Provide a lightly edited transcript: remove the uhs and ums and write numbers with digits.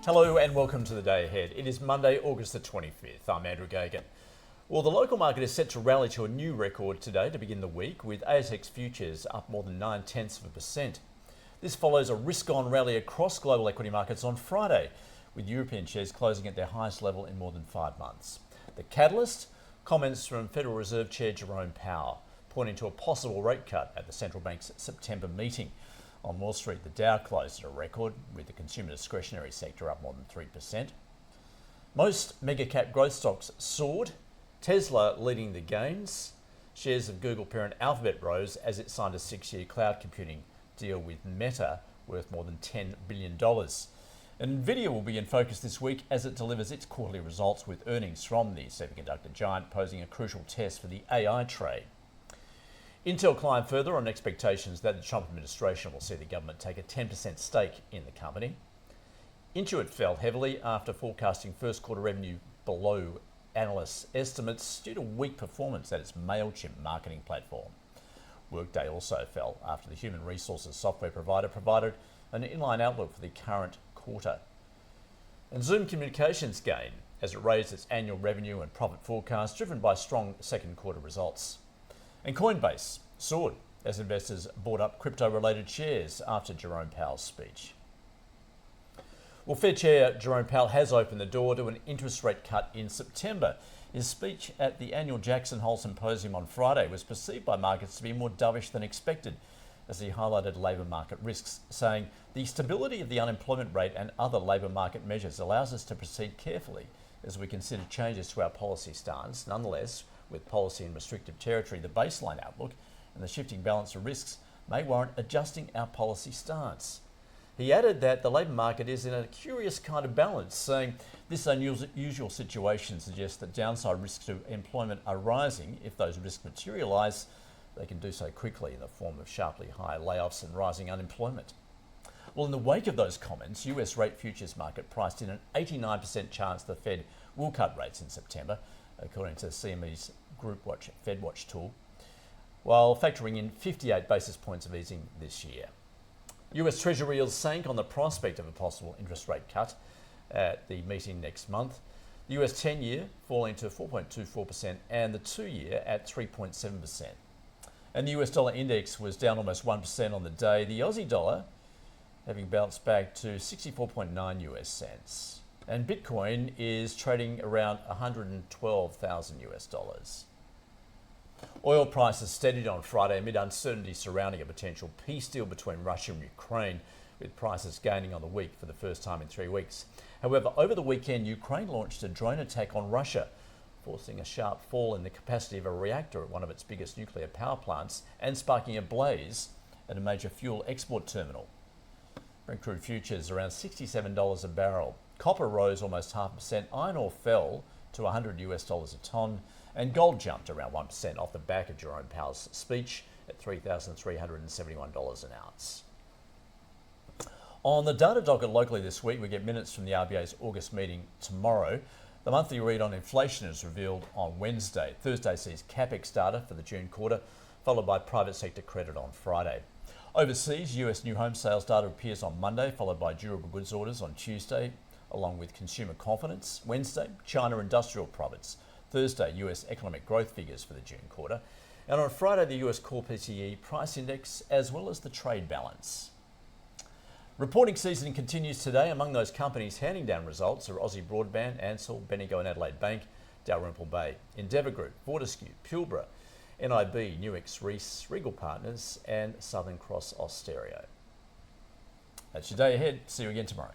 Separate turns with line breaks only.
Hello and welcome to the day ahead. It is Monday, August the 25th. I'm Andrew Gagan. Well, the local market is set to rally to a new record today to begin the week, with ASX futures up more than 0.9%. This follows a risk-on rally across global equity markets on Friday, with European shares closing at their highest level in more than 5 months. The catalyst? Comments from Federal Reserve Chair Jerome Powell, pointing to a possible rate cut at the central bank's September meeting. On Wall Street, the Dow closed at a record, with the consumer discretionary sector up more than 3%. Most mega-cap growth stocks soared, Tesla leading the gains. Shares of Google parent Alphabet rose as it signed a 6-year cloud computing deal with Meta worth more than $10 billion. And Nvidia will be in focus this week as it delivers its quarterly results, with earnings from the semiconductor giant posing a crucial test for the AI trade. Intel climbed further on expectations that the Trump administration will see the government take a 10% stake in the company. Intuit fell heavily after forecasting first quarter revenue below analysts' estimates due to weak performance at its MailChimp marketing platform. Workday also fell after the human resources software provider provided an inline outlook for the current quarter. And Zoom Communications gained as it raised its annual revenue and profit forecast, driven by strong second quarter results. And Coinbase soared as investors bought up crypto-related shares after Jerome Powell's speech. Well, Fed Chair Jerome Powell has opened the door to an interest rate cut in September. His speech at the annual Jackson Hole Symposium on Friday was perceived by markets to be more dovish than expected, as he highlighted labour market risks, saying the stability of the unemployment rate and other labour market measures allows us to proceed carefully as we consider changes to our policy stance. Nonetheless, with policy in restrictive territory, the baseline outlook and the shifting balance of risks may warrant adjusting our policy stance. He added that the labour market is in a curious kind of balance, saying this unusual situation suggests that downside risks to employment are rising. If those risks materialise, they can do so quickly in the form of sharply higher layoffs and rising unemployment. Well, in the wake of those comments, US rate futures market priced in an 89% chance the Fed will cut rates in September, according to CME's GroupWatch FedWatch tool, while factoring in 58 basis points of easing this year. US Treasury yields sank on the prospect of a possible interest rate cut at the meeting next month. The US 10-year falling to 4.24% and the 2-year at 3.7%. And the US dollar index was down almost 1% on the day, the Aussie dollar having bounced back to 64.9 US cents. And Bitcoin is trading around 112,000 US dollars. Oil prices steadied on Friday amid uncertainty surrounding a potential peace deal between Russia and Ukraine, with prices gaining on the week for the first time in 3 weeks. However, over the weekend, Ukraine launched a drone attack on Russia, forcing a sharp fall in the capacity of a reactor at one of its biggest nuclear power plants and sparking a blaze at a major fuel export terminal. Brent crude futures around $67 a barrel. Copper rose almost 0.5%. Iron ore fell to $100 a tonne, and gold jumped around 1% off the back of Jerome Powell's speech at $3,371 an ounce. On the data docket locally this week, we get minutes from the RBA's August meeting tomorrow. The monthly read on inflation is revealed on Wednesday. Thursday sees CapEx data for the June quarter, followed by private sector credit on Friday. Overseas, US new home sales data appears on Monday, followed by durable goods orders on Tuesday, along with consumer confidence. Wednesday, China industrial profits. Thursday, US economic growth figures for the June quarter. And on Friday, the US core PCE price index, as well as the trade balance. Reporting season continues today. Among those companies handing down results are Aussie Broadband, Ansell, Bendigo and Adelaide Bank, Dalrymple Bay, Endeavour Group, Fortescue, Pilbara, NIB, Nuix, Reece, Regal Partners and Southern Cross Austereo. That's your day ahead. See you again tomorrow.